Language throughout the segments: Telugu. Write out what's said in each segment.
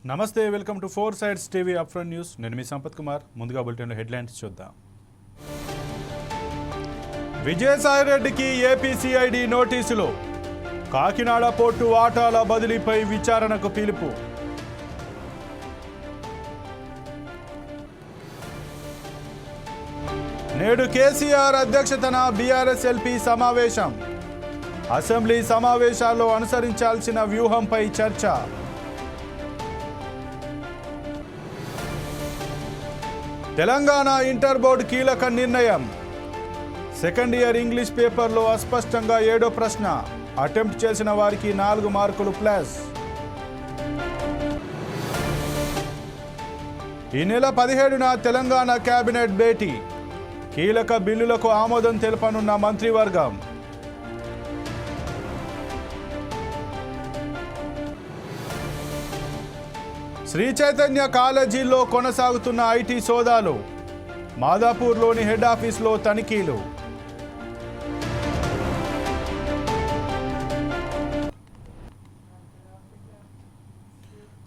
నమస్తే, welcome to 4 sides TV upfront news. నేను మీ సంపత్ కుమార్. ముందుగా బులెటిన్లో హెడ్లైన్స్ చూద్దాం. విజయసాయిరెడ్డికి ఏపీసీఐడి నోటీసులు. కాకినాడ పోర్టు వాటాల బదిలీపై విచారణకు పిలుపు. నేడు కేసీఆర్ అధ్యక్షతన బీఆర్ఎస్ ఎల్పీ సమావేశం. అసెంబ్లీ సమావేశాల్లో అనుసరించాల్సిన వ్యూహంపై చర్చ. తెలంగాణ ఇంటర్ బోర్డు కీలక నిర్ణయం. సెకండ్ ఇయర్ ఇంగ్లీష్ పేపర్లో అస్పష్టంగా 7వ ప్రశ్న. అటెంప్ట్ చేసిన వారికి 4 మార్కులు ప్లస్. ఈ నెల 17న తెలంగాణ కేబినెట్ భేటీ. కీలక బిల్లులకు ఆమోదం తెలపనున్న మంత్రివర్గం. శ్రీ చైతన్య కాలేజీల్లో కొనసాగుతున్న ఐటీ సోదాలు. మాదాపూర్లోని హెడ్ ఆఫీస్లో తనిఖీలు.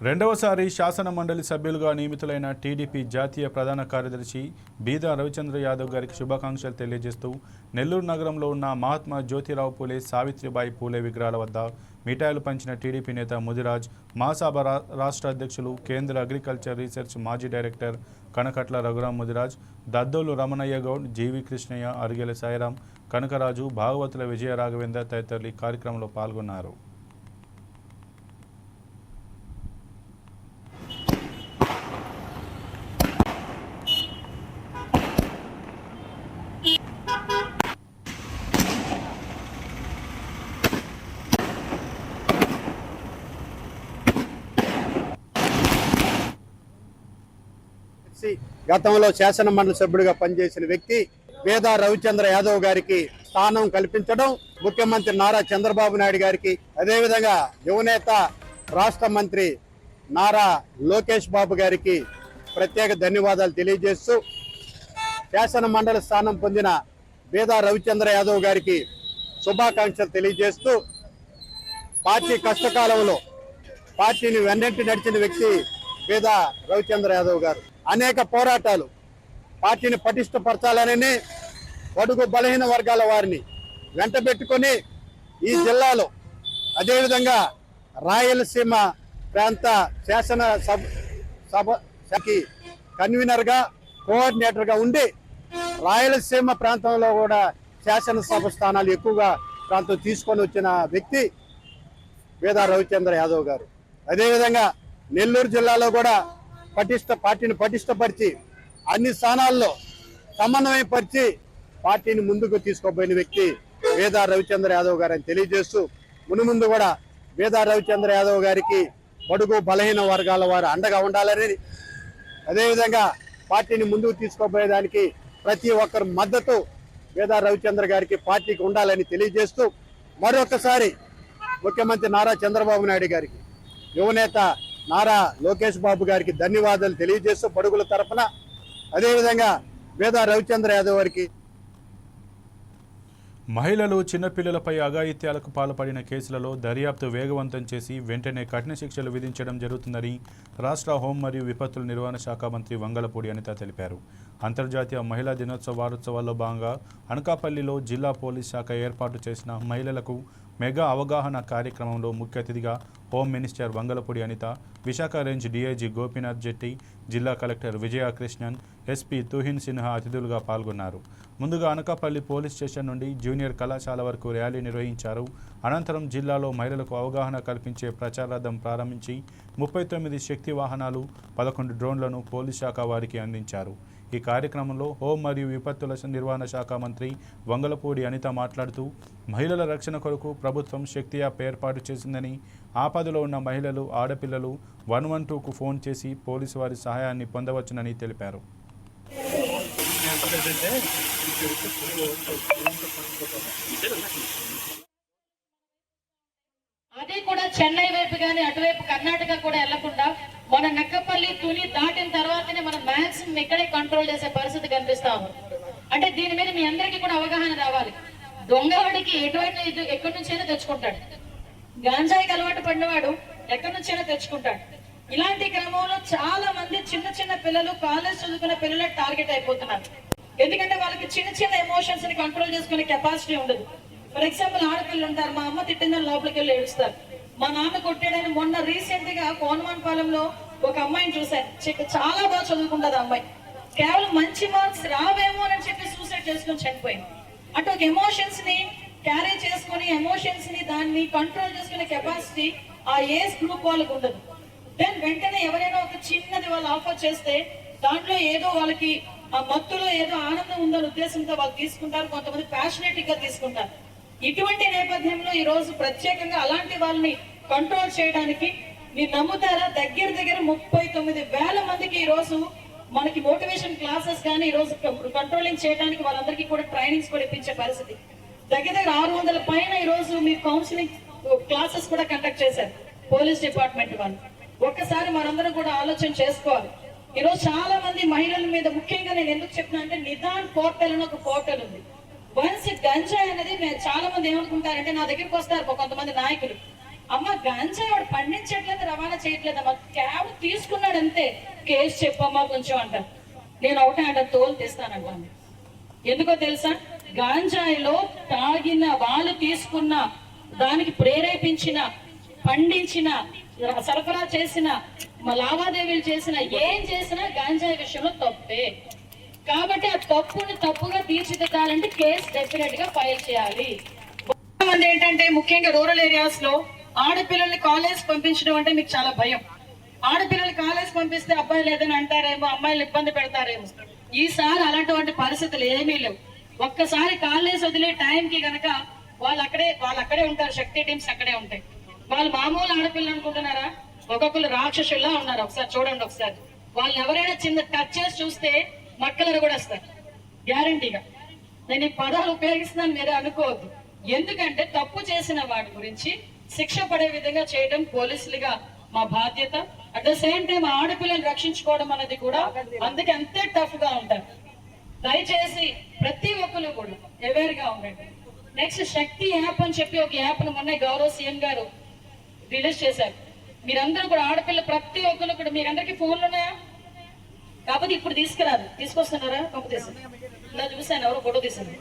రెండవసారి శాసన మండలి సభ్యులుగా నియమితులైన టీడీపీ జాతీయ ప్రధాన కార్యదర్శి బీదా రవిచంద్ర యాదవ్ గారికి శుభాకాంక్షలు తెలియజేస్తూ నెల్లూరు నగరంలో ఉన్న మహాత్మా జ్యోతిరావు పూలే, సావిత్రిబాయి పూలే విగ్రహాల వద్ద మిఠాయిలు పంచిన టీడీపీ నేత ముదిరాజ్, మహాసభ రాష్ట్ర అధ్యక్షులు, కేంద్ర అగ్రికల్చర్ రీసెర్చ్ మాజీ డైరెక్టర్ కనకట్ల రఘురాం ముదిరాజ్, దద్దోలు రమణయ్య గౌడ్, జీవి కృష్ణయ్య, అరిగెల సాయిరాం, కనకరాజు, భాగవతుల విజయ రాఘవేంద్ర తదితరులు ఈ కార్యక్రమంలో పాల్గొన్నారు. గతంలో శాసన మండలి సభ్యుడిగా పనిచేసిన వ్యక్తి బీదా రవిచంద్ర యాదవ్ గారికి స్థానం కల్పించడం, ముఖ్యమంత్రి నారా చంద్రబాబు నాయుడు గారికి, అదేవిధంగా యువనేత రాష్ట్ర మంత్రి నారా లోకేష్ బాబు గారికి ప్రత్యేక ధన్యవాదాలు తెలియజేస్తూ, శాసన మండలి స్థానం పొందిన బీదా రవిచంద్ర యాదవ్ గారికి శుభాకాంక్షలు తెలియజేస్తూ, పార్టీ కష్టకాలంలో పార్టీని వెన్నంటి నడిచిన వ్యక్తి బీదా రవిచంద్ర యాదవ్ గారు. అనేక పోరాటాలు పార్టీని పటిష్టపరచాలని, బడుగు బలహీన వర్గాల వారిని వెంటబెట్టుకొని ఈ జిల్లాలో, అదేవిధంగా రాయలసీమ ప్రాంత శాసన సభకి కన్వీనర్గా, కోఆర్డినేటర్గా ఉండి రాయలసీమ ప్రాంతంలో కూడా శాసనసభ స్థానాలు ఎక్కువగా ప్రాంతం తీసుకొని వచ్చిన వ్యక్తి బీదా రవిచంద్ర యాదవ్ గారు. అదేవిధంగా నెల్లూరు జిల్లాలో కూడా పార్టీని పటిష్టపరిచి అన్ని స్థానాల్లో సమన్వయపరిచి పార్టీని ముందుకు తీసుకోబోయిన వ్యక్తి బీదా రవిచంద్ర యాదవ్ గారు అని తెలియజేస్తూ, మునుముందు కూడా బీదా రవిచంద్ర యాదవ్ గారికి బడుగు బలహీన వర్గాల వారు అండగా ఉండాలని, అదేవిధంగా పార్టీని ముందుకు తీసుకోబోయేదానికి ప్రతి ఒక్కరు మద్దతు బీదా రవిచంద్ర గారికి, పార్టీకి ఉండాలని తెలియజేస్తూ, మరొకసారి ముఖ్యమంత్రి నారా చంద్రబాబు నాయుడు గారికి, యువనేత నారా లోకేష్ బాబు గారికి ధన్యవాదాలు తెలియజేస్తూ, బడుగుల తరఫున అదేవిధంగా బీదా రవిచంద్ర యాదవ్ గారికి. మహిళలు, చిన్నపిల్లలపై అఘాయిత్యాలకు పాల్పడిన కేసులలో దర్యాప్తు వేగవంతం చేసి వెంటనే కఠిన శిక్షలు విధించడం జరుగుతుందని రాష్ట్ర హోం మరియు విపత్తుల నిర్వహణ శాఖ మంత్రి వంగలపూడి అనిత తెలిపారు. అంతర్జాతీయ మహిళా దినోత్సవ వారోత్సవాల్లో భాగంగా అనకాపల్లిలో జిల్లా పోలీస్ శాఖ ఏర్పాటు చేసిన మహిళలకు మెగా అవగాహన కార్యక్రమంలో ముఖ్య అతిథిగా home minister Vangalapudi Anitha, Visakha range DIG Gopinath Jetti, జిల్లా కలెక్టర్ విజయకృష్ణన్, ఎస్పీ తుహిన్ సిన్హా అతిథులుగా పాల్గొన్నారు. ముందుగా అనకాపల్లి పోలీస్ స్టేషన్ నుండి జూనియర్ కళాశాల వరకు ర్యాలీ నిర్వహించారు. అనంతరం జిల్లాలో మహిళలకు అవగాహన కల్పించే ప్రచారార్థం ప్రారంభించి 39 శక్తి వాహనాలు, 11 డ్రోన్లను పోలీస్ శాఖ వారికి అందించారు. ఈ కార్యక్రమంలో హోం మరియు విపత్తుల నిర్వహణ శాఖ మంత్రి వంగలపూడి అనిత మాట్లాడుతూ, మహిళల రక్షణ కొరకు ప్రభుత్వం శక్తి యాప్ ఏర్పాటు చేసిందని, ఆపదలో ఉన్న మహిళలు, ఆడపిల్లలు 112కు ఫోన్ చేసి పోలీసు వారి సహాయాన్ని పొందవచ్చునని తెలిపారు. అది కూడా చెన్నై వైపు కానీ అటువైపు కర్ణాటక కూడా వెళ్లకుండా మన నక్కపల్లి తుని దాటిన తర్వాతనే మనం మ్యాక్సిమం ఇక్కడే కంట్రోల్ చేసే పరిస్థితి కనిపిస్తా ఉంది. అంటే దీని మీద మీ అందరికీ కూడా అవగాహన రావాలి. దొంగవాడికి ఎటువంటి ఎక్కడి నుంచైనా తెచ్చుకుంటాడు, గాంజాయికి అలవాటు పడినవాడు ఎక్కడి నుంచైనా తెచ్చుకుంటాడు. ఇలాంటి క్రమంలో చాలా మంది చిన్న చిన్న పిల్లలు కాలేజ్ చదువుకున్న పిల్లలు టార్గెట్ అయిపోతున్నారు. ఎందుకంటే వాళ్ళకి చిన్న చిన్న ఎమోషన్స్ ని కంట్రోల్ చేసుకునే కెపాసిటీ ఉండదు. ఫర్ ఎగ్జాంపుల్ ఆడపిల్లలు ఉంటారు, మా అమ్మ తిట్టిందని లోపలికి వెళ్ళి ఏడుస్తారు, మా నాన్న కొట్టాడని. మొన్న రీసెంట్ గా కోనమాన్పాలెంలో ఒక అమ్మాయిని చూశాను, చాలా బాగా చదువుకుంటుంది అమ్మాయి, కేవలం మంచి మార్క్స్ రావేమో అని చెప్పి సూసైడ్ చేసుకుని చనిపోయింది. అటు ఒక ఎమోషన్స్ ని క్యారీ చేసుకుని ఎమోషన్స్ ని దాన్ని కంట్రోల్ చేసుకునే కెపాసిటీ ఆ ఏజ్ గ్రూప్ వాళ్ళకు ఉండదు. దెన్ వెంటనే ఎవరైనా ఒక చిన్నది వాళ్ళు ఆఫర్ చేస్తే దాంట్లో ఏదో వాళ్ళకి ఆ మత్తులో ఏదో ఆనందం ఉందనే ఉద్దేశంతో వాళ్ళు తీసుకుంటారు, కొంతమంది ప్యాషనేట్ గా తీసుకుంటారు. ఇటువంటి నేపథ్యంలో ఈ రోజు ప్రత్యేకంగా అలాంటి వాళ్ళని కంట్రోల్ చేయడానికి మీరు నమ్ముతారా, దగ్గర 39,000 మందికి ఈ రోజు మనకి మోటివేషన్ క్లాసెస్ కానీ ఈ రోజు కంట్రోలింగ్ చేయడానికి వాళ్ళందరికీ కూడా ట్రైనింగ్స్ కూడా ఇప్పించే పరిస్థితి. దగ్గర 600 పైన ఈ రోజు మీ కౌన్సిలింగ్ క్లాసెస్ కూడా కండక్ట్ చేశారు పోలీస్ డిపార్ట్మెంట్ వాళ్ళు. ఒక్కసారి మనందరం కూడా ఆలోచన చేసుకోవాలి. ఈ రోజు చాలా మంది మహిళల మీద, ముఖ్యంగా నేను ఎందుకు చెప్తున్నా అంటే నిదాన్ పోర్టల్ అని ఒక పోర్టల్ ఉంది. వన్స్ గంజాయి అనేది చాలా మంది ఏమనుకుంటారంటే, నా దగ్గరికి వస్తారు కొంతమంది నాయకులు, అమ్మ గంజాయి వాడు పండించట్లేదు, రవాణా చేయట్లేదు అమ్మ, క్యాబ్ తీసుకున్నాడు అంతే, కేసు చెప్పమ్మా కొంచెం అంటారు. నేను ఒకటే అంటే తోలు తీస్తానంటాను. ఎందుకో తెలుసా, గాంజాయిలో తాగిన వాళ్ళు తీసుకున్న, దానికి ప్రేరేపించిన, పండించిన, సరఫరా చేసిన, లావాదేవీలు చేసిన, ఏం చేసినా గాంజాయి విషయంలో తప్పే. కాబట్టి ఆ తప్పుని తప్పుగా తీర్చిదిద్దాలంటే కేసు డెఫినెట్ గా ఫైల్ చేయాలి. మంది ఏంటంటే ముఖ్యంగా రూరల్ ఏరియాస్ లో ఆడపిల్లల్ని కాలేజ్ పంపించడం అంటే మీకు చాలా భయం. ఆడపిల్లలు కాలేజ్ పంపిస్తే అబ్బాయి లేదని అంటారేమో, అమ్మాయిలు ఇబ్బంది పెడతారేమో. ఈసారి అలాంటి పరిస్థితులు ఏమీ లేవు. ఒక్కసారి కాలేజ్ వదిలే టైంకి గనక వాళ్ళు అక్కడే ఉంటారు, శక్తి టీమ్స్ అక్కడే ఉంటాయి. వాళ్ళు మామూలు ఆడపిల్లలు అనుకుంటున్నారా, ఒక్కొక్కరు రాక్షసుల్లా ఉన్నారు. ఒకసారి చూడండి, ఒకసారి వాళ్ళు ఎవరైనా చిన్న టచ్ చేసి చూస్తే మక్కలు కూడా వస్తారు గ్యారంటీగా. నేను ఈ పదాలు ఉపయోగిస్తున్నాను, మీరే అనుకోవద్దు. ఎందుకంటే తప్పు చేసిన వాటి గురించి శిక్ష పడే విధంగా చేయడం పోలీసులుగా మా బాధ్యత. అట్ ద సేమ్ టైం ఆడపిల్లలు రక్షించుకోవడం అనేది కూడా అందుకే అంతే టఫ్ గా ఉంటారు. దయచేసి ప్రతి ఒక్కరు కూడా అవేర్ గా ఉండండి. నెక్స్ట్ శక్తి యాప్ అని చెప్పి ఒక యాప్ ను మొన్న గౌరవ సీఎం గారు రిలీజ్ చేశారు. మీరందరూ కూడా ఆడపిల్ల ప్రతి ఒక్కరు కూడా, మీరందరికీ ఫోన్లు ఉన్నాయా? కాకపోతే ఇప్పుడు తీసుకొస్తున్నారా? పంపిస్తాను. ఇలా చూసాను, ఎవరో ఫోటో తీసాను,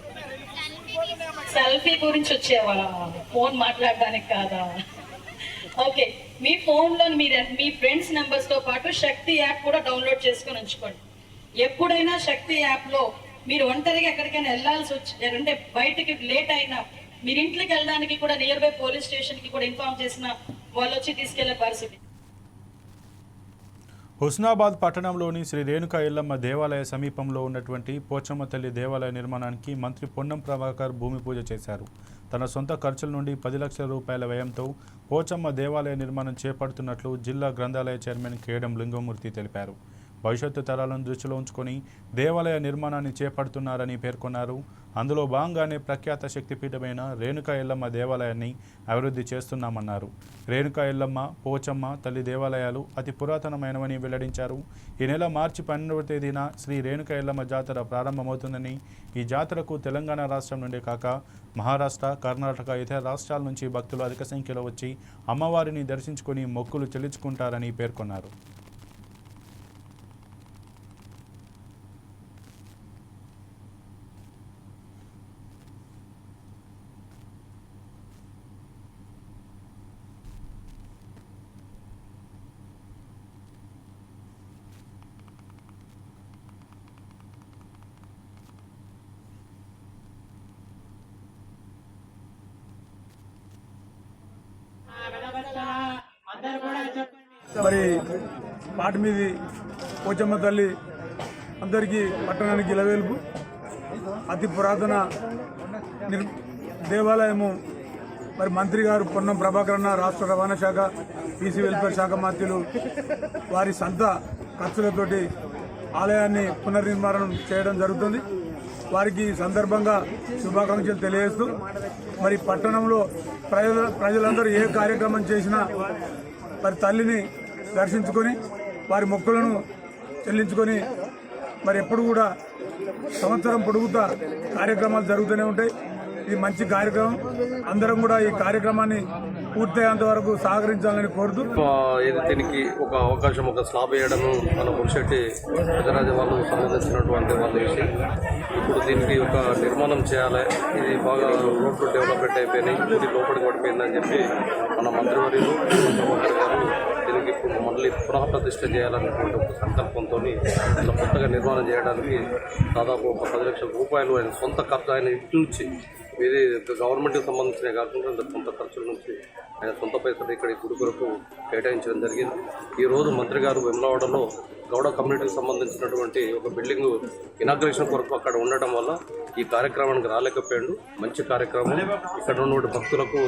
సెల్ఫీ గురించి వచ్చేవాళ్ళ, ఫోన్ మాట్లాడడానికి కాదా? ఓకే, మీ ఫోన్ లో మీ ఫ్రెండ్స్ నెంబర్స్ తో పాటు శక్తి యాప్ కూడా డౌన్లోడ్ చేసుకొని ఉంచుకోండి. ఎప్పుడైనా శక్తి యాప్ లో మీరు ఒంటరిగా ఎక్కడికైనా వెళ్ళాల్సి వచ్చి, అంటే బయటకి లేట్ అయినా, మీరు ఇంట్లోకి వెళ్ళడానికి కూడా నియర్ బై పోలీస్ స్టేషన్ కి కూడా ఇన్ఫార్మ్ చేసిన వాళ్ళు వచ్చి తీసుకెళ్లే పరిస్థితి. హుస్నాబాద్ పట్టణంలోని శ్రీ రేణుకా ఎల్లమ్మ దేవాలయ సమీపంలో ఉన్నటువంటి పోచమ్మ తల్లి దేవాలయ నిర్మాణానికి మంత్రి పొన్నం ప్రభాకర్ భూమి పూజ చేశారు. తన సొంత ఖర్చుల నుండి 10 లక్షల రూపాయల వ్యయంతో పోచమ్మ దేవాలయ నిర్మాణం చేపడుతున్నట్లు జిల్లా గ్రంథాలయ చైర్మన్ కేడం లింగమూర్తి తెలిపారు. భవిష్యత్తు తరాలను దృష్టిలో ఉంచుకొని దేవాలయ నిర్మాణాన్ని చేపడుతున్నారని పేర్కొన్నారు. అందులో భాగంగానే ప్రఖ్యాత శక్తిపీఠమైన రేణుకా ఎల్లమ్మ దేవాలయాన్ని అభివృద్ధి చేస్తున్నామన్నారు. రేణుకా ఎల్లమ్మ, పోచమ్మ తల్లి దేవాలయాలు అతి పురాతనమైనవని వెల్లడించారు. ఈ నెల మార్చి 12వ తేదీన శ్రీ రేణుకా ఎల్లమ్మ జాతర ప్రారంభమవుతుందని, ఈ జాతరకు తెలంగాణ రాష్ట్రం నుండే కాక మహారాష్ట్ర, కర్ణాటక, ఇతర రాష్ట్రాల నుంచి భక్తులు అధిక సంఖ్యలో వచ్చి అమ్మవారిని దర్శించుకొని మొక్కులు చెల్లించుకుంటారని పేర్కొన్నారు. మరి పాటిమీది పోచమ్మ తల్లి అందరికీ పట్టణానికి ఇలవేల్పు. అతి పురాతన దేవాలయము. మరి మంత్రి గారు పొన్నం ప్రభాకర్ అన్న, రాష్ట్ర రవాణా శాఖ, పీసీ వెల్ఫేర్ శాఖ మంత్రులు వారి సొంత ఖర్చులతోటి ఆలయాన్ని పునర్నిర్మాణం చేయడం జరుగుతుంది. వారికి సందర్భంగా శుభాకాంక్షలు తెలియజేస్తూ, మరి పట్టణంలో ప్రజలందరూ ఏ కార్యక్రమం చేసినా మరి తల్లిని దర్శించుకొని వారి మొక్కులను చెల్లించుకొని మరి ఎప్పుడు కూడా సంవత్సరం పొడుగుతా కార్యక్రమాలు జరుగుతూనే ఉంటాయి. ఇది మంచి కార్యక్రమం. అందరం కూడా ఈ కార్యక్రమాన్ని పూర్తయ్యేంత వరకు సహకరించాలని కోరుతూ దీనికి ఒక అవకాశం, ఒక స్లాబ్ వేయడము మన మున్సిపాలిటీ ప్రజరాజ వాళ్ళు సంబంధించినటువంటి వాళ్ళ విషయం. ఇప్పుడు దీనికి ఒక నిర్మాణం చేయాలి. ఇది బాగా రోడ్లు డెవలప్మెంట్ అయిపోయినాయి, ఇది లోపలికి పడిపోయిందని చెప్పి మన మంత్రివర్యులు గారు దీనికి ఇప్పుడు మళ్ళీ పునఃప్రతిష్ఠ చేయాలన్నటువంటి ఒక సంకల్పంతో ఇట్లా కొత్తగా నిర్మాణం చేయడానికి దాదాపు ఒక 10 లక్షల రూపాయలు ఆయన సొంత ఖర్చు, ఆయన ఇంటి నుంచి వేరే గవర్నమెంట్కి సంబంధించినవి కాకుండా సొంత ఖర్చుల నుంచి ఆయన సొంత పైసలు ఇక్కడ ఈ గుడి కొరకు కేటాయించడం జరిగింది. ఈరోజు మంత్రి గారు వెమ్లవాడలో గౌడ కమ్యూనిటీకి సంబంధించినటువంటి ఒక బిల్డింగ్ ఇనాగ్రేషన్ కొరకు అక్కడ ఉండటం వల్ల ఈ కార్యక్రమానికి రాలేకపోయాడు. మంచి కార్యక్రమం, ఇక్కడ ఉన్నటువంటి భక్తులకు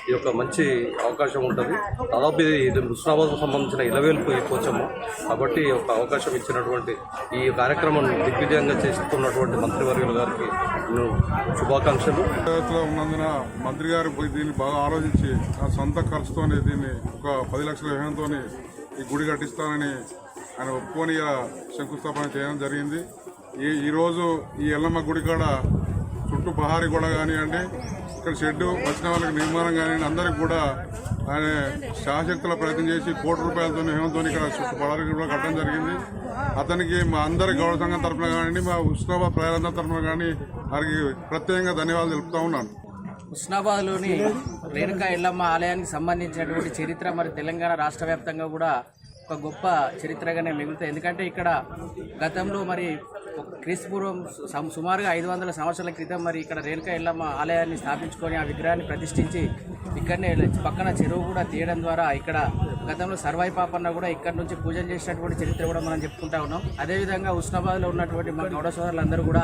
ఈ యొక్క మంచి అవకాశం ఉంటుంది. దాదాపు ఇది హుస్నాబాద్కు సంబంధించిన ఇలవేల్పు ఈ పోచమ్మ కాబట్టి ఒక అవకాశం ఇచ్చినటువంటి ఈ కార్యక్రమాన్ని దిగ్విజయంగా చేస్తున్నటువంటి మంత్రివర్యుల గారికి శుభాకాంక్షలు. ఉన్నందున మంత్రి గారు దీన్ని బాగా ఆలోచించి ఆ సొంత ఖర్చుతోనే దీన్ని ఒక 10 లక్షల వ్యయంతో ఈ గుడి కట్టిస్తానని ఆయన ఒప్పుకొని శంకుస్థాపన చేయడం జరిగింది. ఈరోజు ఈ ఎల్లమ్మ గుడి కాడ చుట్టూ బహారీ గోడ కానివ్వండి, ఇక్కడ షెడ్డు వచ్చిన వాళ్ళకి నిర్మాణం కానివ్వండి, అందరికి కూడా ఆయన శాశక్తుల ప్రయత్నం చేసి ₹1 కోట్లతో హేమంతో ఇక్కడ చుట్టూ బహారీ కూడా కట్టడం జరిగింది. అతనికి మా అందరి గౌడ సంఘం తరఫున కానివ్వండి, మా హుస్నాబాద్ ప్రజలందరి తరఫున కానీ వారికి ప్రత్యేకంగా ధన్యవాదాలు తెలుపుతా ఉన్నాను. హుస్నాబాద్లోని రేణుకా ఎల్లమ్మ ఆలయానికి సంబంధించినటువంటి చరిత్ర మరి తెలంగాణ రాష్ట్ర వ్యాప్తంగా కూడా ఒక గొప్ప చరిత్రగానే మిగులుతాయి. ఎందుకంటే ఇక్కడ గతంలో మరి క్రీస్తుపూర్వం సుమారుగా 500 సంవత్సరాల క్రితం మరి ఇక్కడ రేణుకా ఎల్లమ్మ ఆలయాన్ని స్థాపించుకొని ఆ విగ్రహాన్ని ప్రతిష్ఠించి ఇక్కడనే పక్కన చెరువు కూడా తీయడం ద్వారా ఇక్కడ గతంలో సర్వాయి పాపన్న కూడా ఇక్కడ నుంచి పూజలు చేసినటువంటి చరిత్ర కూడా మనం చెప్పుకుంటా ఉన్నాం. అదేవిధంగా హుస్నాబాద్లో ఉన్నటువంటి మన గౌడ సోదరులందరూ కూడా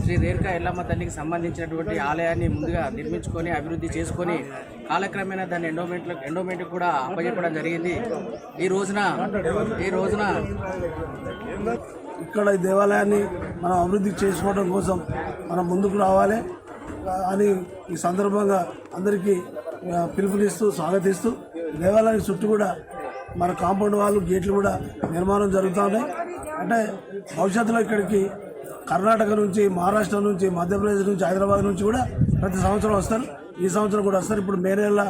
శ్రీ రేణుకా ఎల్లమ్మ తల్లికి సంబంధించినటువంటి ఆలయాన్ని ముందుగా నిర్మించుకొని అభివృద్ధి చేసుకొని కాలక్రమేణా దాన్ని ఎండోమెంట్కి కూడా అప్పచెప్పడం జరిగింది. ఈ రోజున ఇక్కడ ఈ దేవాలయాన్ని మనం అభివృద్ధి చేసుకోవడం కోసం మనం ముందుకు రావాలి అని ఈ సందర్భంగా అందరికీ పిలుపునిస్తూ స్వాగతిస్తూ దేవాలయానికి చుట్టూ కూడా మన కాంపౌండ్ వాళ్ళు గేట్లు కూడా నిర్మాణం జరుగుతూ ఉన్నాయి. అంటే భవిష్యత్తులో ఇక్కడికి కర్ణాటక నుంచి, మహారాష్ట్ర నుంచి, మధ్యప్రదేశ్ నుంచి, హైదరాబాద్ నుంచి కూడా ప్రతి సంవత్సరం వస్తారు. ఈ సంవత్సరం కూడా వస్తారు. ఇప్పుడు మే నెల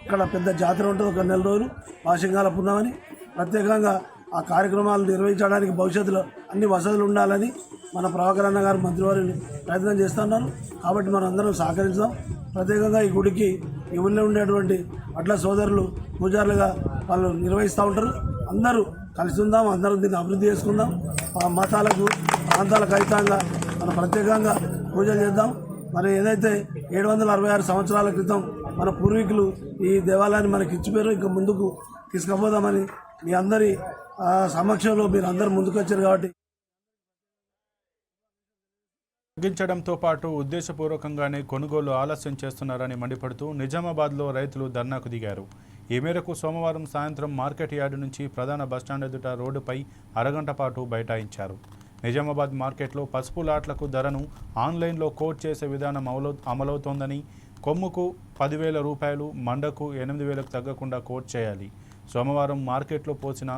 ఇక్కడ పెద్ద జాతర ఉంటుంది, ఒక 4 రోజులు వాషింగాల పున్నామని. ప్రత్యేకంగా ఆ కార్యక్రమాలు నిర్వహించడానికి భవిష్యత్తులో అన్ని వసతులు ఉండాలని మన ప్రభాకర్ అన్న గారు మంత్రివారిని ప్రయత్నం చేస్తున్నారు. కాబట్టి మనం అందరం సహకరించాం. ప్రత్యేకంగా ఈ గుడికి ఈ ఊళ్ళో ఉండేటువంటి అట్ల సోదరులు పూజారులుగా వాళ్ళు నిర్వహిస్తూ ఉంటారు. అందరూ కలిసి ఉందాం, అందరం దీన్ని అభివృద్ధి చేసుకుందాం. మతాలకు ప్రాంతాలకు అతీతంగా మనం ప్రత్యేకంగా పూజలు చేద్దాం. మరి ఏదైతే 766 సంవత్సరాల క్రితం మన పూర్వీకులు ఈ దేవాలయాన్ని మనకి ఇచ్చిపోయారో ఇంకా ముందుకు తీసుకుపోదామని మీ అందరి సమక్షంలో మీరు అందరూ ముందుకు వచ్చారు కాబట్టి తగ్గించడంతో పాటు ఉద్దేశపూర్వకంగానే కొనుగోలు ఆలస్యం చేస్తున్నారని మండిపడుతూ నిజామాబాద్లో రైతులు ధర్నాకు దిగారు. ఈ మేరకు సోమవారం సాయంత్రం మార్కెట్ యార్డు నుంచి ప్రధాన బస్టాండ్ ఎదుట రోడ్డుపై అరగంట పాటు బైఠాయించారు. నిజామాబాద్ మార్కెట్లో పసుపు లాట్లకు ధరను ఆన్లైన్లో కోట్ చేసే విధానం అమలవుతోందని, కొమ్ముకు 10,000 రూపాయలు, మండకు 8,000కు తగ్గకుండా కోట్ చేయాలి. సోమవారం మార్కెట్లో పోసిన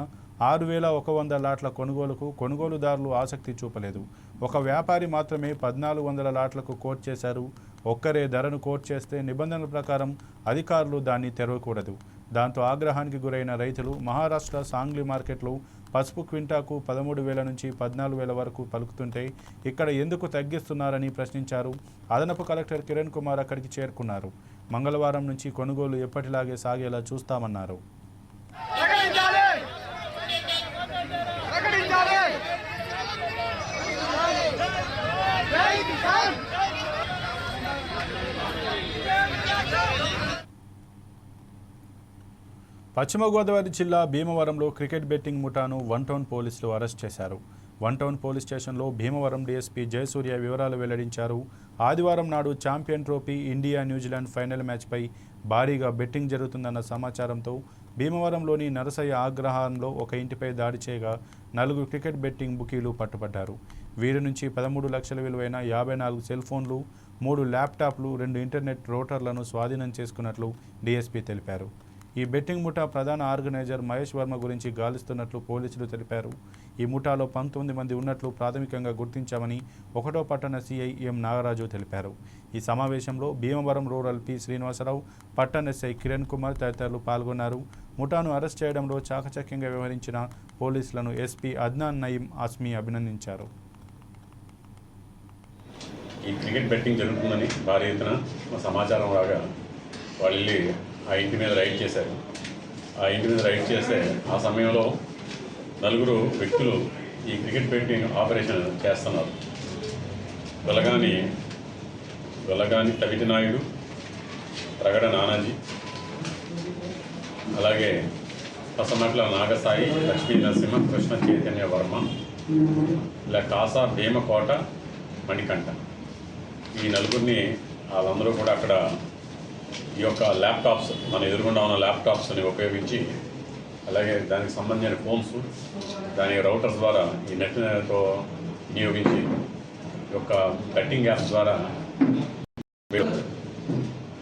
6,100 లాట్ల కొనుగోలుకు కొనుగోలుదారులు ఆసక్తి చూపలేదు. ఒక వ్యాపారి మాత్రమే 1,400 లాట్లకు కోట్ చేశారు. ఒక్కరే ధరను కోట్ చేస్తే నిబంధనల ప్రకారం అధికారులు దాన్ని తెరవకూడదు. దాంతో ఆగ్రహానికి గురైన రైతులు మహారాష్ట్ర సాంగ్లీ మార్కెట్లో పసుపు క్వింటాకు 13,000 నుంచి 14,000 వరకు పలుకుతుంటే ఇక్కడ ఎందుకు తగ్గిస్తున్నారని ప్రశ్నించారు. అదనపు కలెక్టర్ కిరణ్ కుమార్ అక్కడికి చేరుకున్నారు. మంగళవారం నుంచి కొనుగోలు ఎప్పటిలాగే సాగేలా చూస్తామన్నారు. పశ్చిమ గోదావరి జిల్లా భీమవరంలో క్రికెట్ బెట్టింగ్ ముఠాను వన్ టౌన్ పోలీసులు అరెస్ట్ చేశారు. వన్ టౌన్ పోలీస్ స్టేషన్లో భీమవరం డీఎస్పీ జయసూర్య వివరాలు వెల్లడించారు. ఆదివారం నాడు champion trophy India New Zealand final మ్యాచ్పై భారీగా బెట్టింగ్ జరుగుతుందన్న సమాచారంతో భీమవరంలోని నరసయ్య ఆగ్రహంలో ఒక ఇంటిపై దాడి చేయగా 4 క్రికెట్ బెట్టింగ్ బుకీలు పట్టుబడ్డారు. వీరి నుంచి 13 లక్షల విలువైన 54 సెల్ ఫోన్లు, 3 ల్యాప్టాప్లు, 2 ఇంటర్నెట్ రౌటర్లను స్వాధీనం చేసుకున్నట్లు డీఎస్పీ తెలిపారు. ఈ బెట్టింగ్ ముఠా ప్రధాన ఆర్గనైజర్ మహేష్ వర్మ గురించి గాలిస్తున్నట్లు పోలీసులు తెలిపారు. ఈ ముఠాలో 19 మంది ఉన్నట్లు ప్రాథమికంగా గుర్తించామని 1వ పట్టణ సిఐ ఎం నాగరాజు తెలిపారు. ఈ సమావేశంలో భీమవరం రూరల్ పి శ్రీనివాసరావు, పట్టణ ఎస్ఐ కిరణ్ కుమార్ తదితరులు పాల్గొన్నారు. ముఠాను అరెస్ట్ చేయడంలో చాకచక్యంగా వ్యవహరించిన పోలీసులను ఎస్పీ అద్నాన్ నయీం ఆస్మీ అభినందించారు. ఈ క్రికెట్ బెట్టింగ్ జరుగుతుందని భారీ ఎత్తున సమాచారం రాగా వాళ్ళు వెళ్ళి ఆ ఇంటి మీద రైడ్ చేశారు. ఆ ఇంటి మీద రైడ్ చేస్తే ఆ సమయంలో 4 వ్యక్తులు ఈ క్రికెట్ బెట్టింగ్ ఆపరేషన్ చేస్తున్నారు. వెలగాని తవిటి నాయుడు, రగడ నానాజీ, అలాగే పసమట్ల నాగసాయి, లక్ష్మీ నరసింహ, కృష్ణ చైతన్య వర్మ, ఇలా కాసా భీమకోట, మణికంఠ, ఈ 4 వాళ్ళందరూ కూడా అక్కడ ఈ యొక్క ల్యాప్టాప్స్, మన ఎదురుగుండా ఉన్న ల్యాప్టాప్స్ని ఉపయోగించి, అలాగే దానికి సంబంధించిన ఫోన్స్, దాని రౌటర్స్ ద్వారా ఈ నెట్తో వినియోగించి ఈ యొక్క బెట్టింగ్ యాప్స్ ద్వారా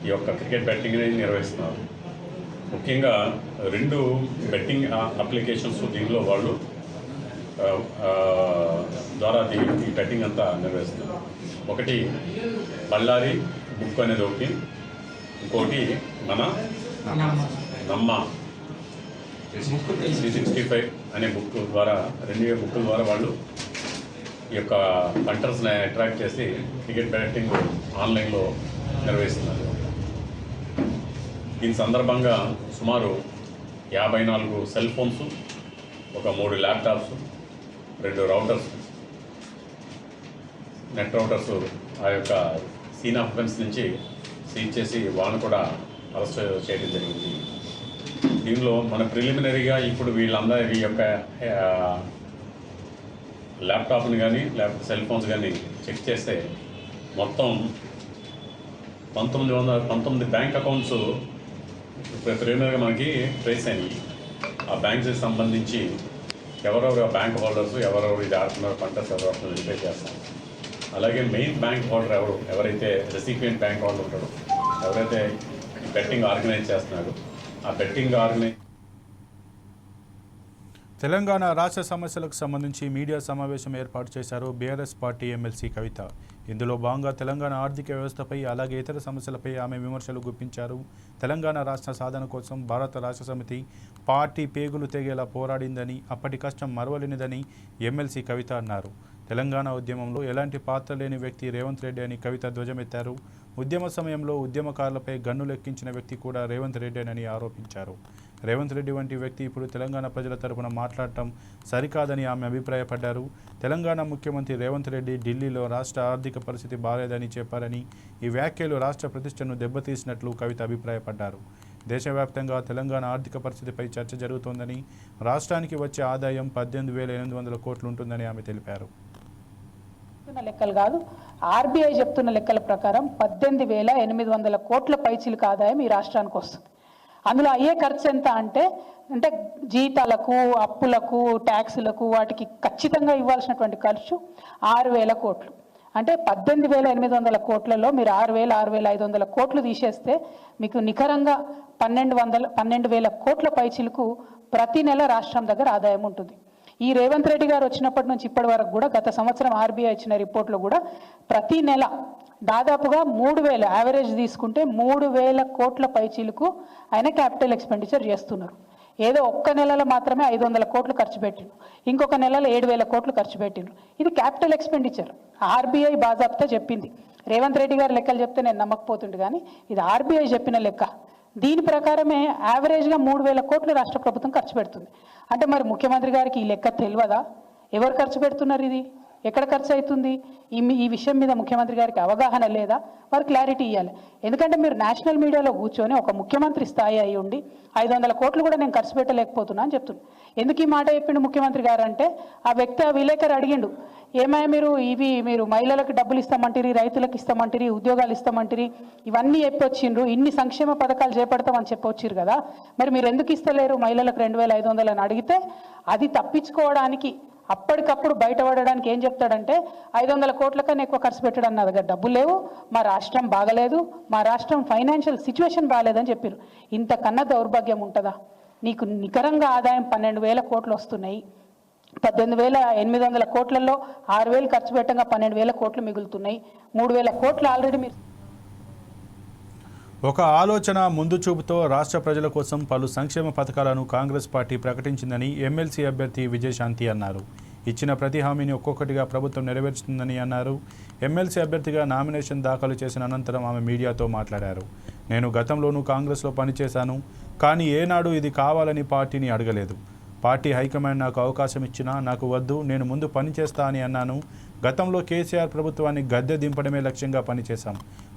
ఈ యొక్క క్రికెట్ బెట్టింగ్ని నిర్వహిస్తున్నారు. ముఖ్యంగా 2 బెట్టింగ్ అప్లికేషన్స్ దీనిలో వాళ్ళు ద్వారా ఈ బెట్టింగ్ అంతా నిర్వహిస్తున్నారు. ఒకటి బళ్ళారి బుక్ అనేది ఒకటి, ఇంకోటి మన నమ్మ 365 అనే బుక్ ద్వారా, 2 బుక్కుల ద్వారా వాళ్ళు ఈ యొక్క పంటర్స్ని అట్రాక్ట్ చేసి క్రికెట్ బెట్టింగ్ ఆన్లైన్లో నిర్వహిస్తున్నారు. దీని సందర్భంగా సుమారు 54 సెల్ ఫోన్స్, ఒక 3 ల్యాప్టాప్స్, 2 రౌటర్స్, నెట్ రౌటర్స్ ఆ యొక్క సీన్ ఆఫ్ ఫెన్స్ నుంచి సీజ్ చేసి వాళ్ళని కూడా అరెస్ట్ చేయడం జరిగింది. దీనిలో మన ప్రిలిమినరీగా ఇప్పుడు వీళ్ళందరి యొక్క ల్యాప్టాప్ని కానీ లేకపోతే సెల్ ఫోన్స్ కానీ చెక్ చేస్తే మొత్తం 1919 బ్యాంక్ అకౌంట్స్ ప్రిలిమినరీగా మనకి ట్రేస్ అయినాయి. ఆ బ్యాంక్స్కి సంబంధించి ఎవరెవరు బ్యాంక్ హోల్డర్స్, ఎవరెవరు ఇది ఆడుతున్నారు, పంటర్స్ ఎవరు వెరిఫై చేస్తాం. అలాగే మెయిన్ బ్యాంక్ హోల్డర్ ఎవరైతే రెసిపియంట్ బ్యాంక్ హోల్డర్ ఉంటాడో, ఎవరైతే బెట్టింగ్ ఆర్గనైజ్ చేస్తున్నాడో ఆ బెట్టింగ్ ఆర్గనైజ్. తెలంగాణ రాష్ట్ర సమస్యలకు సంబంధించి మీడియా సమావేశం ఏర్పాటు చేశారు బీఆర్ఎస్ పార్టీ ఎమ్మెల్సీ కవిత. ఇందులో భాగంగా తెలంగాణ ఆర్థిక వ్యవస్థపై అలాగే ఇతర సమస్యలపై ఆమె విమర్శలు గుప్పించారు. తెలంగాణ రాష్ట్ర సాధన కోసం భారత రాష్ట్ర సమితి పార్టీ పేగులు తెగేలా పోరాడిందని, అప్పటి కష్టం మరవలేనిదని ఎమ్మెల్సీ కవిత అన్నారు. తెలంగాణ ఉద్యమంలో ఎలాంటి పాత్ర లేని వ్యక్తి రేవంత్ రెడ్డి అని కవిత ధ్వజమెత్తారు. ఉద్యమ సమయంలో ఉద్యమకారులపై గన్నులెక్కించిన వ్యక్తి కూడా రేవంత్ రెడ్డేనని ఆరోపించారు. రేవంత్ రెడ్డి వంటి వ్యక్తి ఇప్పుడు తెలంగాణ ప్రజల తరపున మాట్లాడటం సరికాదని ఆమె అభిప్రాయపడ్డారు. తెలంగాణ ముఖ్యమంత్రి రేవంత్ రెడ్డి ఢిల్లీలో రాష్ట్ర ఆర్థిక పరిస్థితి బాలేదని చెప్పారని, ఈ వ్యాఖ్యలు రాష్ట్ర ప్రతిష్టను దెబ్బతీసినట్లు కవిత అభిప్రాయపడ్డారు. దేశవ్యాప్తంగా తెలంగాణ ఆర్థిక పరిస్థితిపై చర్చ జరుగుతోందని, రాష్ట్రానికి వచ్చే ఆదాయం 18,800 కోట్లు ఉంటుందని ఆమె తెలిపారు. లెక్కలు కాదు, ఆర్బీఐ చెప్తున్న లెక్కల ప్రకారం 18,800 కోట్ల పైచిలకు ఆదాయం ఈ రాష్ట్రానికి వస్తుంది. అందులో అయ్యే ఖర్చు ఎంత అంటే జీతాలకు, అప్పులకు, ట్యాక్సులకు, వాటికి ఖచ్చితంగా ఇవ్వాల్సినటువంటి ఖర్చు 6,000 కోట్లు. అంటే 18,800 కోట్లలో మీరు 6,500 కోట్లు తీసేస్తే మీకు నికరంగా 12,000 కోట్ల పైచిలకు ప్రతి నెల రాష్ట్రం దగ్గర ఆదాయం ఉంటుంది. ఈ రేవంత్ రెడ్డి గారు వచ్చినప్పటి నుంచి ఇప్పటి వరకు కూడా గత సంవత్సరం ఆర్బీఐ ఇచ్చిన రిపోర్ట్లో కూడా ప్రతి నెల దాదాపుగా 3,000 యావరేజ్ తీసుకుంటే 3,000 కోట్ల పైచీలకు ఆయన క్యాపిటల్ ఎక్స్పెండిచర్ చేస్తున్నారు. ఏదో ఒక్క నెలలో మాత్రమే 500 కోట్లు ఖర్చు పెట్టిండ్రు, ఇంకొక నెలలో 7,000 కోట్లు ఖర్చు పెట్టిండ్రు. ఇది క్యాపిటల్ ఎక్స్పెండిచర్. ఆర్బీఐ బాజాబ్తా చెప్పింది. రేవంత్ రెడ్డి గారు లెక్కలు చెప్తే నేను నమ్మకపోతుండే, కానీ ఇది ఆర్బీఐ చెప్పిన లెక్క. దీని ప్రకారమే యావరేజ్గా 3,000 కోట్లు రాష్ట్ర ప్రభుత్వం ఖర్చు పెడుతుంది. అంటే మరి ముఖ్యమంత్రి గారికి ఈ లెక్క తెలియదా? ఎవరు ఖర్చు పెడుతున్నారు, ఇది ఎక్కడ ఖర్చు అవుతుంది, ఈ విషయం మీద ముఖ్యమంత్రి గారికి అవగాహన లేదా? వారు క్లారిటీ ఇవ్వాలి. ఎందుకంటే మీరు నేషనల్ మీడియాలో కూర్చొని ఒక ముఖ్యమంత్రి స్థాయి అయి ఉండి 500 కోట్లు కూడా నేను ఖర్చు పెట్టలేకపోతున్నా అని చెప్తున్నాను. ఎందుకు ఈ మాట చెప్పిండు ముఖ్యమంత్రి గారు అంటే, ఆ వ్యక్తి, ఆ విలేకరు అడిగిండు, ఏమయ్య మీరు మహిళలకు డబ్బులు ఇస్తామంటారు, రైతులకు ఇస్తామంటారు, ఉద్యోగాలు ఇస్తామంటారు, ఇవన్నీ చెప్పొచ్చిండ్రు, ఇన్ని సంక్షేమ పథకాలు చేపడతామని చెప్పొచ్చిరు కదా, మరి మీరు ఎందుకు ఇస్తలేరు మహిళలకు 2,500 అని అడిగితే, అది తప్పించుకోవడానికి అప్పటికప్పుడు బయటపడడానికి ఏం చెప్తాడంటే 500 కోట్ల కన్నా ఎక్కువ ఖర్చు పెట్టడం నా దగ్గర డబ్బులు లేవు, మా రాష్ట్రం బాగలేదు, మా రాష్ట్రం ఫైనాన్షియల్ సిచ్యువేషన్ బాగాలేదని చెప్పారు. ఇంతకన్నా దౌర్భాగ్యం ఉంటుందా? నీకు నికరంగా ఆదాయం 12,000 కోట్లు వస్తున్నాయి, 18,800 కోట్లలో 6,000 ఖర్చు పెట్టగా 12,000 కోట్లు మిగులుతున్నాయి, 3,000 కోట్లు ఆల్రెడీ మీరు. ఒక ఆలోచన ముందు చూపుతో రాష్ట్ర ప్రజల కోసం పలు సంక్షేమ పథకాలను కాంగ్రెస్ పార్టీ ప్రకటించిందని ఎమ్మెల్సీ అభ్యర్థి విజయశాంతి అన్నారు. ఇచ్చిన ప్రతి హామీని ఒక్కొక్కటిగా ప్రభుత్వం నెరవేర్చుతుందని అన్నారు. ఎమ్మెల్సీ అభ్యర్థిగా నామినేషన్ దాఖలు చేసిన అనంతరం ఆమె మీడియాతో మాట్లాడారు. నేను గతంలోనూ కాంగ్రెస్లో పనిచేశాను, కానీ ఏనాడు ఇది కావాలని పార్టీని అడగలేదు. పార్టీ హైకమాండ్ నాకు అవకాశం ఇచ్చినా నాకు వద్దు, నేను ముందు పనిచేస్తా అని అన్నాను. గతంలో కేసీఆర్ ప్రభుత్వాన్ని గద్దె దింపడమే లక్ష్యంగా పనిచేశాం.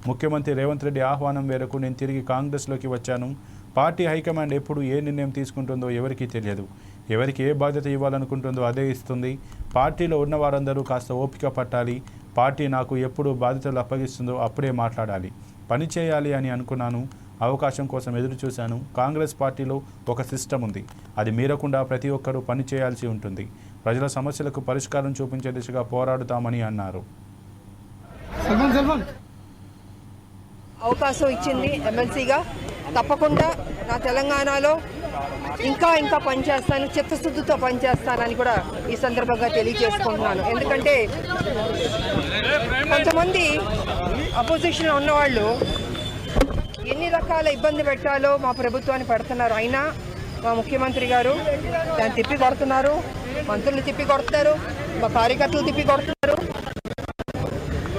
ముఖ్యమంత్రి రేవంత్ రెడ్డి ఆహ్వానం మేరకు నేను తిరిగి కాంగ్రెస్లోకి వచ్చాను. పార్టీ హైకమాండ్ ఎప్పుడు ఏ నిర్ణయం తీసుకుంటుందో ఎవరికీ తెలియదు. ఎవరికి ఏ బాధ్యత ఇవ్వాలనుకుంటుందో అదే ఇస్తుంది. పార్టీలో ఉన్న వారందరూ కాస్త ఓపిక పట్టాలి. పార్టీ నాకు ఎప్పుడు బాధ్యతలు అప్పగిస్తుందో అప్పుడే మాట్లాడాలి. పని చేయాలి అని అనుకున్నాను. అవకాశం కోసం ఎదురు చూశాను. కాంగ్రెస్ పార్టీలో ఒక సిస్టమ్ ఉంది, అది మీరకుండా ప్రతి ఒక్కరూ పని చేయాల్సి ఉంటుంది. ప్రజల సమస్యలకు పరిష్కారం చూపించే దిశగా పోరాడుతామని అన్నారు. అవకాశం ఇచ్చింది ఎమ్మెల్సీగా, తప్పకుండా నా తెలంగాణలో ఇంకా పనిచేస్తాను, చిత్తశుద్ధితో పనిచేస్తానని కూడా ఈ సందర్భంగా తెలియజేసుకుంటున్నాను. ఎందుకంటే కొంతమంది అపోజిషన్లో ఉన్నవాళ్ళు ఎన్ని రకాల ఇబ్బంది పెట్టాలో మా ప్రభుత్వాన్ని పెడుతున్నారు. అయినా మా ముఖ్యమంత్రి గారు దాన్ని తిప్పి కొడుతున్నారు, మంత్రులు తిప్పి కొడుతున్నారు, మా కార్యకర్తలు తిప్పి కొడుతున్నారు.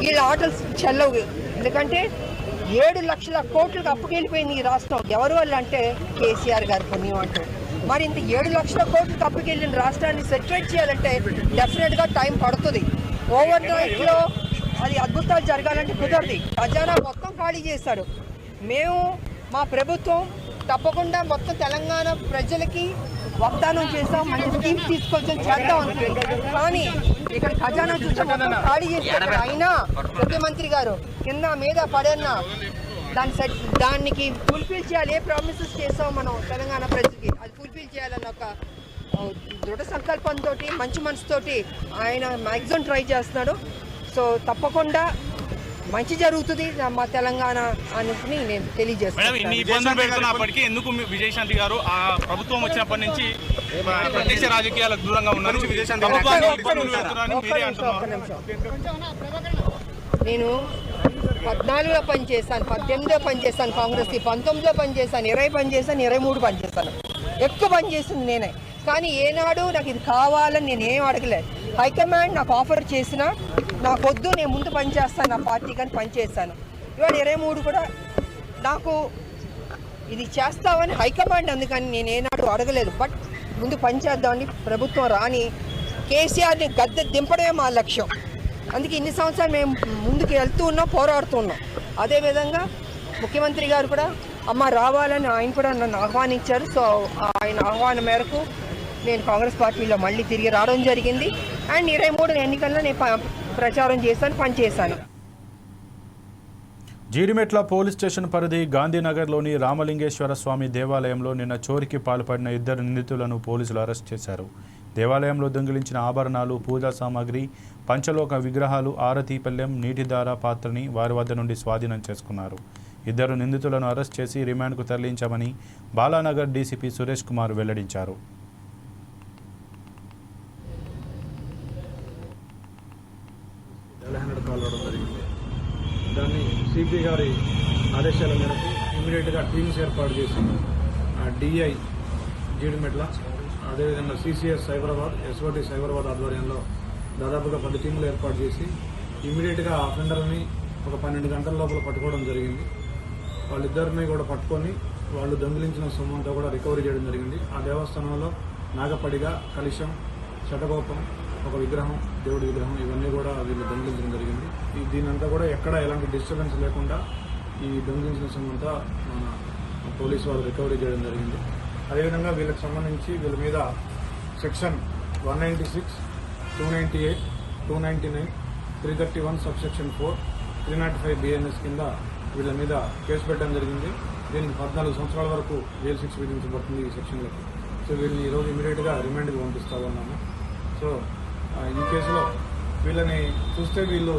వీళ్ళ ఆటలు చెల్లవు. ఎందుకంటే 7 లక్షల కోట్లకు అప్పుకెళ్ళిపోయింది ఈ రాష్ట్రం. ఎవరు వాళ్ళు అంటే కేసీఆర్ గారి పుణ్యం అంటూ. మరి ఇంత 7 లక్షల కోట్లకు అప్పుకెళ్ళిన రాష్ట్రాన్ని సెటిల్ చేయాలంటే డెఫినెట్గా టైం పడుతుంది. ఓవర్ నైట్లో అది అద్భుతాలు జరగాలంటే కుదరదు. ఖజానా మొత్తం ఖాళీ చేశాడు. మేము మా ప్రభుత్వం తప్పకుండా మొత్తం తెలంగాణ ప్రజలకి వాగ్దానం చేస్తాం, మంచి స్కీమ్స్ తీసుకొచ్చాం, చేద్దాం అనుకుంటున్నాం. కానీ ఇక్కడ ఖజానా చూసి మొత్తం ఖాళీ చేశారు. అయినా ముఖ్యమంత్రి గారు కింద మీద పడన్నా దానికి ఫుల్ఫిల్ చేయాలి. ఏ ప్రామిసెస్ చేస్తాం మనం తెలంగాణ ప్రజలకి, అది ఫుల్ఫిల్ చేయాలన్న ఒక దృఢ సంకల్పంతో, మంచి మనసుతోటి ఆయన మ్యాక్సిమం ట్రై చేస్తున్నాడు. సో తప్పకుండా మంచి జరుగుతుంది మా తెలంగాణ అని నేను తెలియజేస్తాను. ఇన్ని ఇబ్బందులు పెడుతున్నప్పటికీ ఎందుకు విజయశాంతి గారు ఆ ప్రభుత్వం వచ్చినప్పటి నుంచి ప్రదేశ రాజకీయాలకు దూరంగా ఉన్నారు? నేను 14లో పనిచేశాను, 18లో పనిచేశాను, కాంగ్రెస్కి 19లో పనిచేశాను, 20 పనిచేశాను, 23 పనిచేశాను. ఎక్కువ పనిచేసింది నేనే. కానీ ఏనాడు నాకు ఇది కావాలని నేను ఏం అడగలేదు. హైకమాండ్ నాకు ఆఫర్ చేసినా నాకు వద్దు, నేను ముందు పనిచేస్తాను, నా పార్టీ కానీ పనిచేస్తాను. ఇవాళ 23 కూడా నాకు ఇది చేస్తామని హైకమాండ్ అందుకని నేను ఏనాడు అడగలేదు. బట్ ముందు పనిచేద్దామని ప్రభుత్వం రాని కేసీఆర్ని గద్దె దింపడమే మా లక్ష్యం. అందుకే ఇన్ని సంవత్సరాలు మేము ముందుకు వెళ్తూ ఉన్నాం, పోరాడుతూ ఉన్నాం. అదేవిధంగా ముఖ్యమంత్రి గారు కూడా అమ్మ రావాలని ఆయన కూడా నన్ను ఆహ్వానించారు. సో ఆయన ఆహ్వానం మేరకు నేను కాంగ్రెస్ పార్టీలో మళ్ళీ తిరిగి రావడం జరిగింది. అండ్ 23 ఎన్నికల్లో నేను ప్రచారం చేశాను, పనిచేశాను. జీడిమెట్ల పోలీస్ స్టేషన్ పరిధి గాంధీనగర్లోని రామలింగేశ్వర స్వామి దేవాలయంలో నిన్న చోరీకి పాల్పడిన 2 నిందితులను పోలీసులు అరెస్ట్ చేశారు. దేవాలయంలో దొంగిలించిన ఆభరణాలు, పూజా సామాగ్రి, పంచలోక విగ్రహాలు, ఆరతి పల్లెం, నీటిధార పాత్రని వారి వద్ద నుండి స్వాధీనం చేసుకున్నారు. 2 నిందితులను అరెస్ట్ చేసి రిమాండ్కు తరలించామని బాలానగర్ డీసీపీ సురేష్ కుమార్ వెల్లడించారు. కాల్వడం జరిగింది. దాన్ని సిపి గారి ఆదేశాల మేరకు ఇమీడియట్గా టీమ్స్ ఏర్పాటు చేసి డిఐ జీడిమెట్ల, అదేవిధంగా సిసిఎస్ సైబరాబాద్, ఎస్ఓటి సైబరాబాద్ ఆధ్వర్యంలో దాదాపుగా 10 టీములు ఏర్పాటు చేసి ఇమీడియట్గా అఫెండర్ని ఒక 12 గంటల లోపల పట్టుకోవడం జరిగింది. వాళ్ళిద్దరిని కూడా పట్టుకొని వాళ్ళు దొంగిలించిన సొమ్మంతా కూడా రికవరీ చేయడం జరిగింది. ఆ దేవస్థానంలో నాగపడిగా, కలశం, శటగోపం, ఒక విగ్రహం, దేవుడి విగ్రహం, ఇవన్నీ కూడా వీళ్ళు దొంగిలించడం జరిగింది. దీనంతా కూడా ఎక్కడ ఎలాంటి డిస్టర్బెన్స్ లేకుండా ఈ దొంగిలించిన సొమ్మంతా మన పోలీసు వాళ్ళు రికవరీ చేయడం జరిగింది. అదేవిధంగా వీళ్ళకి సంబంధించి వీళ్ళ మీద సెక్షన్ 196, 298, 299, 331 సబ్సెక్షన్ 4, 305 BNS కింద వీళ్ళ మీద కేసు పెట్టడం జరిగింది. దీనికి 14 సంవత్సరాల వరకు జైలు శిక్ష విధించబడుతుంది ఈ సెక్షన్లకి. సో వీళ్ళని ఈరోజు ఇమీడియట్గా రిమాండ్కి పంపిస్తా ఉన్నాము. సో ఈ కేసులో వీళ్ళని చూస్తే వీళ్ళు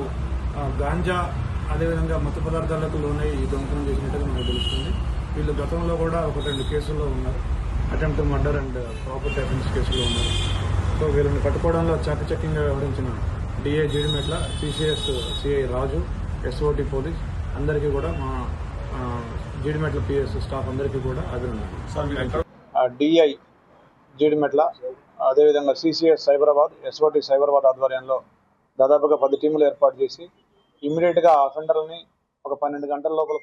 గాంజా అదేవిధంగా మత్తు పదార్థాలకు లోనై ఈ దొంగతనం చేసినట్టుగా మనకు తెలుస్తుంది. వీళ్ళు గతంలో కూడా 1-2 కేసుల్లో ఉన్నారు. Attempt murder and property offence కేసులో ఉన్నారు. సో వీళ్ళని పట్టుకోవడంలో చాకచక్యంగా వ్యవహరించిన డిఐ జీడిమెట్ల, సిసిఎస్ సిఐ రాజు, ఎస్ఓటి పోలీస్ అందరికీ కూడా మా జీడిమెట్ల పిఎస్ స్టాఫ్ అందరికీ కూడా అభినందనలు. డిఐ జీడిమెట్ల అదేవిధంగా సిసిఎస్ సైబరాబాద్, ఎస్ఓటి సైబరాబాద్ ఆధ్వర్యంలో దాదాపుగా 10 టీములు ఏర్పాటు చేసి ఇమ్మీడియట్గా అఫెండర్లని ఒక 12 గంటల లోపల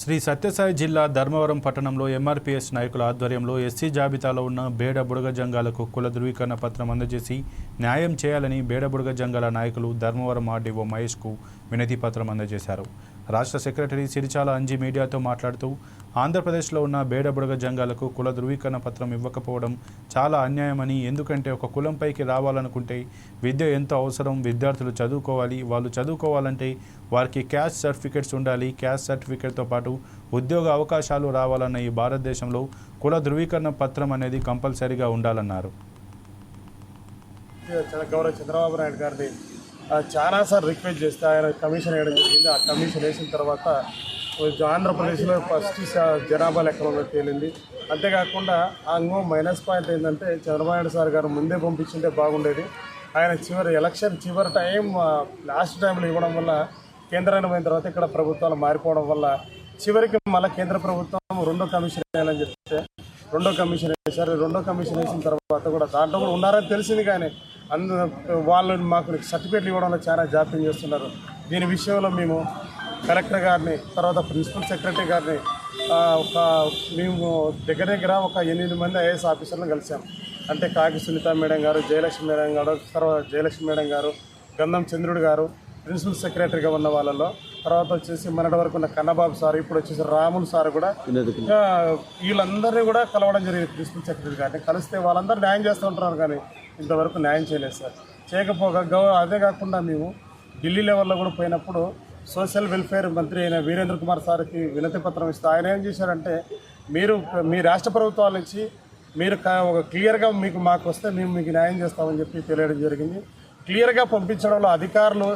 శ్రీ సత్యసాయి జిల్లా ధర్మవరం పట్టణంలో ఎంఆర్పీఎస్ నాయకుల ఆధ్వర్యంలో ఎస్సీ జాబితాలో ఉన్న బేడ బుడగ జంగాలకు కుల ధృవీకరణ పత్రం అందజేసి న్యాయం చేయాలని బేడ బుడగ జంగాల నాయకులు ధర్మవరం ఆర్డీఓ మహేష్కు వినతి పత్రం అందజేశారు. రాష్ట్ర సెక్రటరీ సిరిచాల అంజి మీడియాతో మాట్లాడుతూ ఆంధ్రప్రదేశ్లో ఉన్న బేడ బుడగ జంగాలకు కుల ధృవీకరణ పత్రం ఇవ్వకపోవడం చాలా అన్యాయమని, ఎందుకంటే ఒక కులంపైకి రావాలనుకుంటే విద్య ఎంతో అవసరం, విద్యార్థులు చదువుకోవాలి, వాళ్ళు చదువుకోవాలంటే వారికి క్యాస్ట్ సర్టిఫికెట్స్ ఉండాలి, క్యాస్ట్ సర్టిఫికెట్తో పాటు ఉద్యోగ అవకాశాలు రావాలన్న ఈ భారతదేశంలో కుల ధృవీకరణ పత్రం అనేది కంపల్సరీగా ఉండాలన్నారు. గౌరవ చంద్రబాబు నాయుడు గారిని చాలాసార్లు రిక్వెస్ట్ చేస్తే ఆయన కమిషన్ వేయడం జరిగింది. ఆ కమిషన్ వేసిన తర్వాత ఆంధ్రప్రదేశ్లో ఫస్ట్ జనాభా లెక్కలో తేలింది. అంతేకాకుండా అంగో మైనస్ పాయింట్ ఏంటంటే చంద్రబాబు నాయుడు సార్ గారు ముందే పంపించుంటే బాగుండేది. ఆయన ఎలక్షన్ చివరి టైం లాస్ట్ టైంలో ఇవ్వడం వల్ల కేంద్రానికి పోయిన తర్వాత ఇక్కడ ప్రభుత్వాలు మారిపోవడం వల్ల చివరికి మళ్ళీ కేంద్ర ప్రభుత్వం 2వ కమిషన్ వేయాలని చెప్తే 2వ కమిషన్ వేశారు. 2వ కమిషన్ వేసిన తర్వాత కూడా దాంట్లో కూడా ఉన్నారని తెలిసింది, కానీ వాళ్ళు మాకు సర్టిఫికేట్లు ఇవ్వడంలో చాలా జాప్యం చేస్తున్నారు. దీని విషయంలో మేము కలెక్టర్ గారిని, తర్వాత ప్రిన్సిపల్ సెక్రటరీ గారిని మేము దగ్గర ఒక 8 మంది ఐఏఎస్ ఆఫీసర్లను కలిసాం. అంటే కాకి సునీత మేడం గారు, జయలక్ష్మి మేడం గారు, తర్వాత జయలక్ష్మి మేడం గారు, గంధం చంద్రుడు గారు, ప్రిన్సిపల్ సెక్రటరీగా ఉన్న వాళ్ళలో, తర్వాత వచ్చేసి మొన్నటి వరకు ఉన్న కన్నబాబు సార్, ఇప్పుడు వచ్చేసి రాములు సార్ కూడా వీళ్ళందరినీ కూడా కలవడం జరిగింది. ప్రిన్సిపల్ సెక్రటరీ గారిని కలిస్తే వాళ్ళందరూ న్యాయం చేస్తూ ఉంటున్నారు, కానీ ఇంతవరకు న్యాయం చేయలేదు సార్. చేయకపోగా అదే కాకుండా మేము ఢిల్లీ లెవెల్లో కూడా పోయినప్పుడు సోషల్ వెల్ఫేర్ మంత్రి అయిన వీరేంద్ర కుమార్ సార్కి వినతి పత్రం ఇస్తే ఆయన ఏం చేశారంటే, మీరు మీ రాష్ట్ర ప్రభుత్వాల నుంచి మీరు ఒక క్లియర్గా మాకు వస్తే మేము మీకు న్యాయం చేస్తామని చెప్పి తెలియడం జరిగింది. క్లియర్గా పంపించడంలో అధికారులు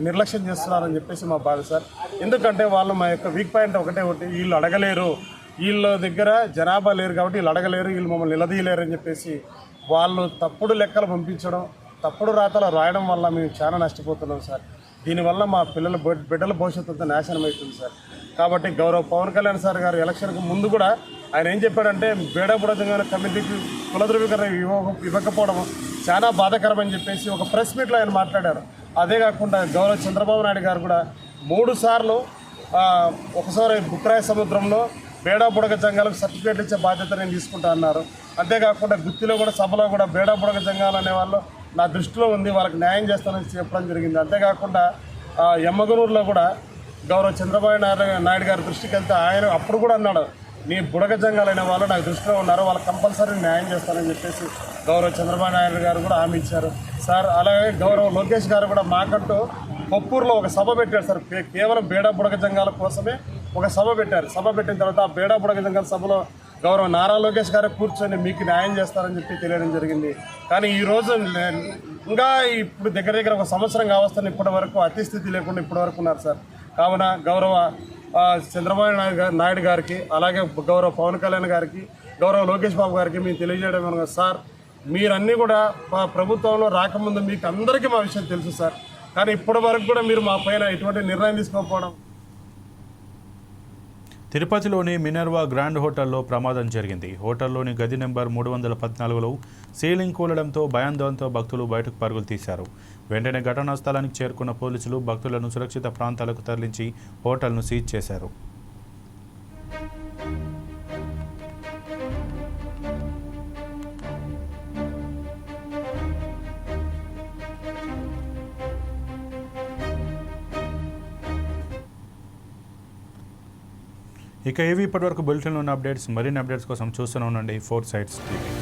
నిర్లక్ష్యం చేస్తున్నారని చెప్పేసి మా బాధ సార్. ఎందుకంటే వాళ్ళు మా యొక్క వీక్ పాయింట్ ఒకటి వీళ్ళు అడగలేరు, వీళ్ళ దగ్గర జనాభా లేరు కాబట్టి వీళ్ళు అడగలేరు, వీళ్ళు మమ్మల్ని నిలదీయలేరు అని చెప్పేసి వాళ్ళు తప్పుడు లెక్కలు పంపించడం, తప్పుడు రాతలు రాయడం వల్ల మేము చాలా నష్టపోతున్నాం సార్. దీనివల్ల మా బిడ్డల భవిష్యత్తు నాశనం అవుతుంది సార్. కాబట్టి గౌరవ పవన్ కళ్యాణ్ సార్ గారు ఎలక్షన్కి ముందు కూడా ఆయన ఏం చెప్పాడంటే, బేడబుడజంగా కమిటీకి కుల ధృవీకరణ ఇవ్వకపోవడం చాలా బాధాకరమని చెప్పేసి ఒక ప్రెస్ మీట్లో ఆయన మాట్లాడారు. అదే కాకుండా గౌరవ చంద్రబాబు నాయుడు గారు కూడా 3 సార్లు ఒకసారి బుక్రాయ సముద్రంలో బేడా బుడగ జంగాలకు సర్టిఫికేట్ ఇచ్చే బాధ్యత నేను తీసుకుంటా అన్నారు. అంతేకాకుండా గుత్తిలో కూడా సభలో కూడా బేడా బుడగ జంగాలు అనేవాళ్ళు నా దృష్టిలో ఉంది, వాళ్ళకి న్యాయం చేస్తానని చెప్పడం జరిగింది. అంతేకాకుండా యమ్మగనూరులో కూడా గౌరవ చంద్రబాబు నాయుడు గారి దృష్టికి వెళ్తే ఆయన అప్పుడు కూడా అన్నాడు, నీ బుడగ జంగాలు అనే వాళ్ళు నాకు దృష్టిలో ఉన్నారు, వాళ్ళకి కంపల్సరీ న్యాయం చేస్తానని చెప్పేసి గౌరవ చంద్రబాబు నాయుడు గారు కూడా హామీ ఇచ్చారు సార్. అలాగే గౌరవ లోకేష్ గారు కూడా మాకంటూ కొప్పూరులో ఒక సభ పెట్టారు సార్. కేవలం బేడా బుడగ జంగాల కోసమే ఒక సభ పెట్టారు. సభ పెట్టిన తర్వాత ఆ బేడా బుడగ జంగాల సభలో గౌరవ నారా లోకేష్ గారు కూర్చొని మీకు న్యాయం చేస్తారని చెప్పి తెలియడం జరిగింది. కానీ ఈరోజు ఇంకా ఇప్పుడు దగ్గర ఒక సంవత్సరం కావస్తాను ఇప్పటి వరకు అతి స్థితి లేకుండా ఇప్పటి వరకు ఉన్నారు సార్. కావున గౌరవ చంద్రబాబు నాయుడు గారికి, అలాగే గౌరవ పవన్ కళ్యాణ్ గారికి, గౌరవ లోకేష్ బాబు గారికి మేము తెలియజేయడం అనగా, సార్ మీరన్నీ కూడా ప్రభుత్వంలో రాకముందు మీకు అందరికీ మా విషయం తెలుసు సార్, కానీ ఇప్పటి వరకు కూడా మీరు మా పైన ఎటువంటి నిర్ణయం తీసుకోకపోవడం. తిరుపతిలోని మినర్వా గ్రాండ్ హోటల్లో ప్రమాదం జరిగింది. హోటల్లోని గది నెంబర్ 314లో సీలింగ్ కూలడంతో భయాందోళనతో భక్తులు బయటకు పరుగులు తీశారు. వెంటనే ఘటనా స్థలానికి చేరుకున్న పోలీసులు భక్తులను సురక్షిత ప్రాంతాలకు తరలించి హోటల్ను సీజ్ చేశారు. ఇక ఇవి ఇప్పటివరకు బులెటిన్లో ఉన్న అప్డేట్స్. మరిన్ని అప్డేట్స్ కోసం చూస్తూనే ఉండండి 4 Sides TV.